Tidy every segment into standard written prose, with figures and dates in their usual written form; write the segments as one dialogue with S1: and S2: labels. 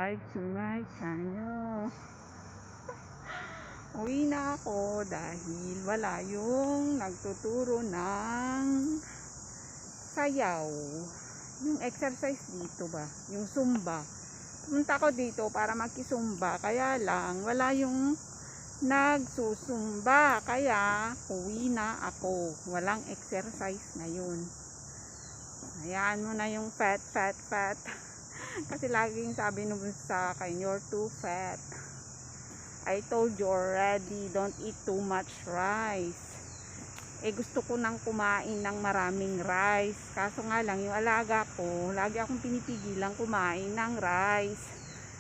S1: subscribe to my channel. Uwi na ako dahil wala yung nagtuturo ng sayaw. Yung exercise dito ba? Yung Zumba. Pumunta ko dito para magkisumba. Kaya lang, wala yung nagsusumba. Kaya, uwi na ako. Walang exercise ngayon. Hayaan mo na yung fat. Kasi laging sabi nung sa akin, you're too fat. I told you already, don't eat too much rice. Gusto ko nang kumain ng maraming rice. Kaso nga lang, yung alaga ko, lagi akong pinipigilan kumain ng rice.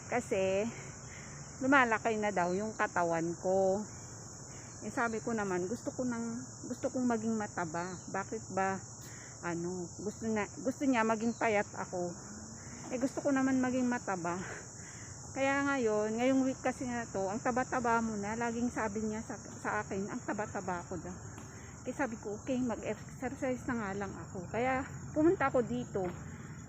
S1: Kasi, lumalaki na daw yung katawan ko. Sabi ko naman, gusto kong maging mataba. Bakit ba? Gusto niya maging payat ako. Gusto ko naman maging mataba. Kaya ngayong week kasi na to, ang taba-taba mo na, laging sabi niya sa akin, ang taba-taba ko daw. Kaya sabi ko, okay, mag-exercise na nga lang ako. Kaya pumunta ako dito.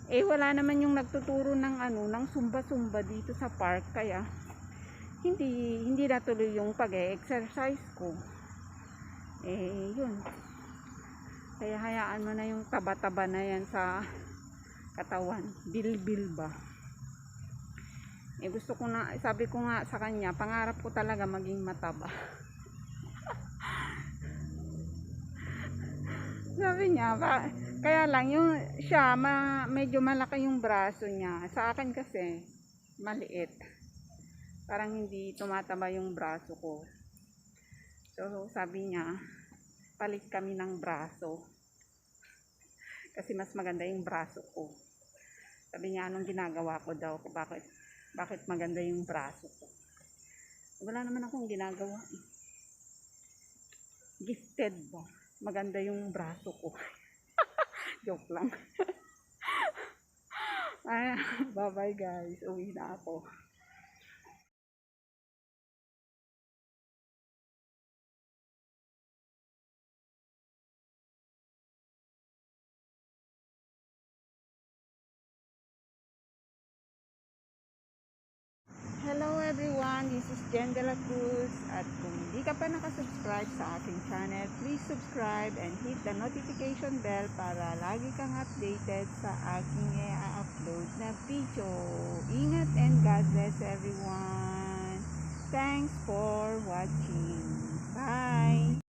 S1: Wala naman yung nagtuturo ng ng sumba-sumba dito sa park. Kaya hindi natuloy yung pag-exercise ko. Yun. Kaya hayaan mo na yung taba-taba na yan sa katawan. Bilbil ba? Gusto ko na, sabi ko nga sa kanya, pangarap ko talaga maging mataba. Sabi niya, kaya lang yung siya, medyo malaki yung braso niya. Sa akin kasi, maliit. Parang hindi tumataba yung braso ko. So, sabi niya, palit kami ng braso. Kasi mas maganda yung braso ko. Sabi niya, anong ginagawa ko daw? Bakit maganda yung braso ko? Wala naman akong ginagawa. Gifted ba? Maganda yung braso ko. Joke lang. Bye-bye guys. Uwi na ako. Hello everyone, this is Jen De La Cruz at kung hindi ka pa nakasubscribe sa aking channel, please subscribe and hit the notification bell para lagi kang updated sa aking i-upload na video. Ingat and God bless everyone. Thanks for watching. Bye!